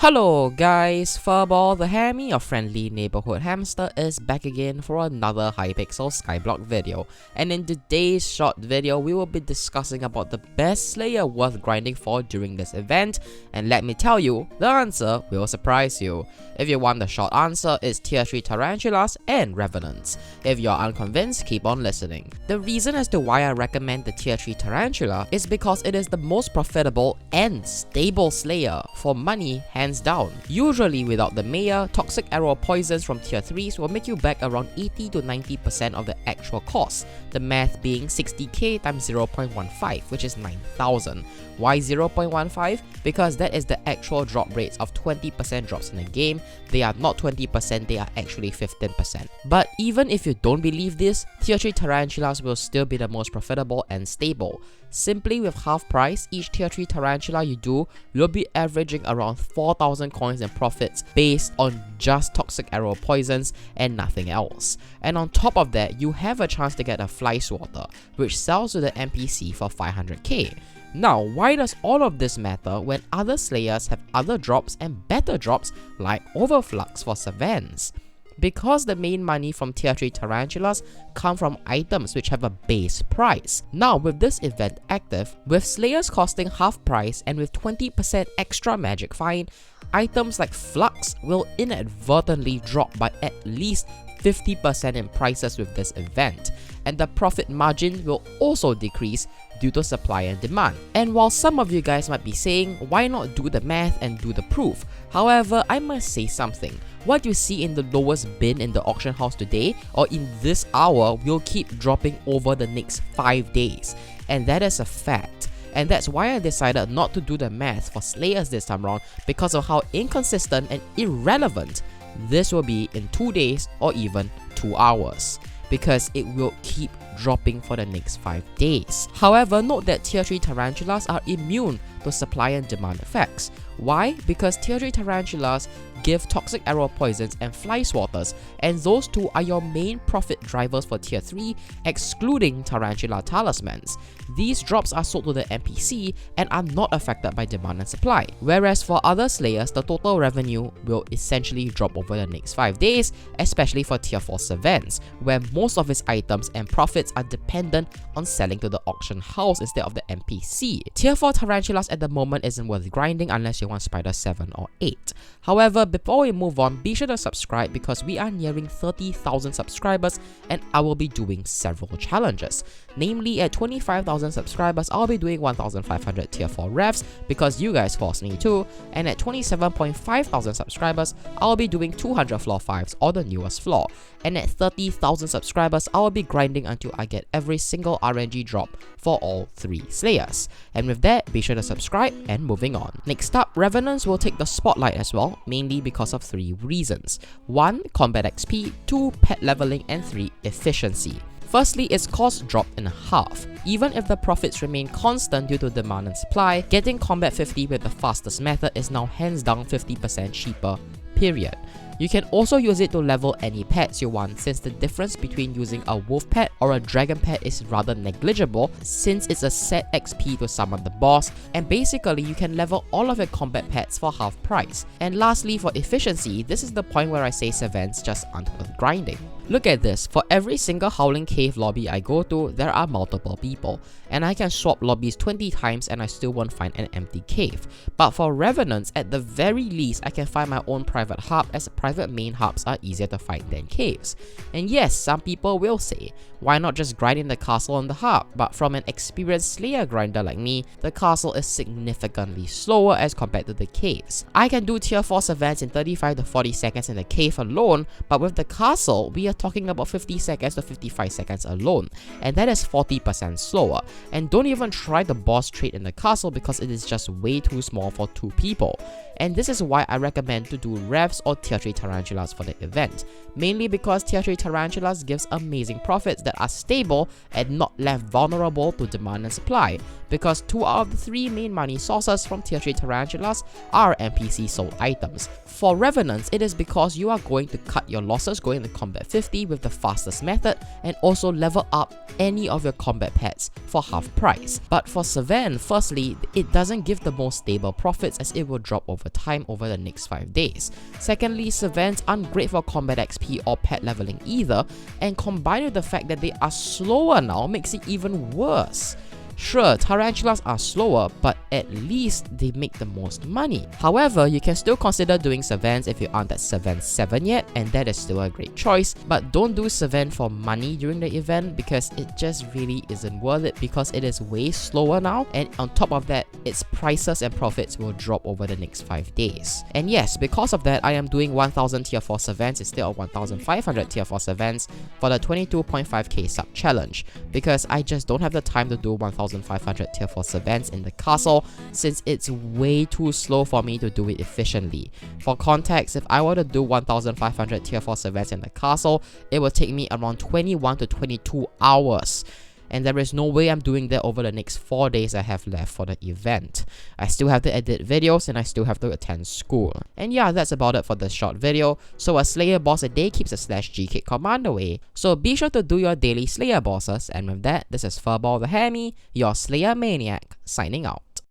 Hello guys, FurballTheHammy, your friendly neighborhood hamster, is back again for another Hypixel Skyblock video. And in today's short video, we will be discussing about the best Slayer worth grinding for during this event. And let me tell you, the answer will surprise you. If you want the short answer, it's tier 3 Tarantulas and Revenants. If you're unconvinced, keep on listening. The reason as to why I recommend the tier 3 Tarantula is because it is the most profitable and stable Slayer for money hands down. Usually without the Mayor, toxic arrow poisons from tier 3s will make you back around 80 to 90% of the actual cost, the math being 60k times 0.15, which is 9,000. Why 0.15? Because that is the actual drop rates of 20% drops in the game. They are not 20%, they are actually 15%. But even if you don't believe this, tier 3 Tarantulas will still be the most profitable and stable. Simply with half price, each tier 3 Tarantula you do, you'll be averaging around 4,000 coins in profits based on just toxic arrow poisons and nothing else. And on top of that, you have a chance to get a fly swatter, which sells to the NPC for 500k. Now, why does all of this matter when other Slayers have other drops and better drops like Overflux for Savans? Because the main money from tier 3 Tarantulas come from items which have a base price. Now with this event active, with Slayers costing half price and with 20% extra magic fine, items like Flux will inadvertently drop by at least 50% in prices with this event, and the profit margin will also decrease due to supply and demand. And while some of you guys might be saying, why not do the math and do the proof? However, I must say something. What you see in the lowest bin in the auction house today or in this hour will keep dropping over the next 5 days, and that is a fact. And that's why I decided not to do the math for Slayers this time around, because of how inconsistent and irrelevant this will be in 2 days or even 2 hours, because it will keep dropping for the next 5 days. However, note that tier 3 Tarantulas are immune to supply and demand effects. Why? Because tier 3 Tarantulas give toxic arrow poisons and fly swatters, and those two are your main profit drivers for tier 3, excluding Tarantula talismans. These drops are sold to the NPC and are not affected by demand and supply. Whereas for other Slayers, the total revenue will essentially drop over the next 5 days, especially for tier 4 Savans, where most of its items and profits are dependent on selling to the auction house instead of the NPC. Tier 4 Tarantulas at the moment isn't worth grinding unless you want Spider 7 or 8. However, before we move on, be sure to subscribe because we are nearing 30,000 subscribers and I will be doing several challenges. Namely, at 25,000 subscribers, I'll be doing 1,500 tier 4 revs because you guys forced me to, and at 27,500 subscribers, I'll be doing 200 floor 5s or the newest floor. And at 30,000 subscribers, I will be grinding until I get every single RNG drop for all 3 Slayers. And with that, be sure to subscribe and moving on. Next up, Revenants will take the spotlight as well, mainly because of 3 reasons. 1. Combat XP, 2. Pet leveling, and 3. Efficiency. Firstly, its cost dropped in half. Even if the profits remain constant due to demand and supply, getting Combat 50 with the fastest method is now hands down 50% cheaper, period. You can also use it to level any pets you want, since the difference between using a wolf pet or a dragon pet is rather negligible, since it's a set XP to summon the boss, and basically you can level all of your combat pets for half price. And lastly, for efficiency, this is the point where I say Savans just aren't worth grinding. Look at this, for every single Howling Cave lobby I go to, there are multiple people, and I can swap lobbies 20 times and I still won't find an empty cave. But for Revenants, at the very least, I can find my own private hub, as private main hubs are easier to find than caves. And yes, some people will say, why not just grind in the castle on the hub? But from an experienced Slayer grinder like me, the castle is significantly slower as compared to the caves. I can do tier 4 Savans in 35 to 40 seconds in the cave alone, but with the castle, we are talking about 50 seconds to 55 seconds alone, and that is 40% slower. And don't even try the boss trait in the castle because it is just way too small for 2 people. And this is why I recommend to do revs or tier 3 Tarantulas for the event, mainly because tier 3 Tarantulas gives amazing profits that are stable and not left vulnerable to demand and supply, because 2 out of the 3 main money sources from tier 3 Tarantulas are NPC sold items. For Revenants, it is because you are going to cut your losses going to combat 50 with the fastest method and also level up any of your combat pets for half price. But for Savan, firstly, it doesn't give the most stable profits as it will drop over the time over the next 5 days. Secondly, Savants aren't great for combat XP or pet leveling either, and combined with the fact that they are slower now makes it even worse. Sure, Tarantulas are slower, but at least they make the most money. However, you can still consider doing Savants if you aren't at Savant 7 yet, and that is still a great choice, but don't do Savant for money during the event because it just really isn't worth it because it is way slower now, and on top of that, its prices and profits will drop over the next 5 days. And yes, because of that, I am doing 1000 tier 4 Savants instead of 1500 tier 4 Savants for the 22.5k sub challenge, because I just don't have the time to do 1500 tier 4 Savants in the castle since it's way too slow for me to do it efficiently. For context, if I were to do 1500 tier 4 Savants in the castle, it would take me around 21 to 22 hours. And there is no way I'm doing that over the next 4 days I have left for the event. I still have to edit videos and I still have to attend school. And yeah, that's about it for this short video. So a Slayer boss a day keeps a /G kick command away. So be sure to do your daily Slayer bosses, and with that, this is FurballTheHammy, your Slayer maniac, signing out.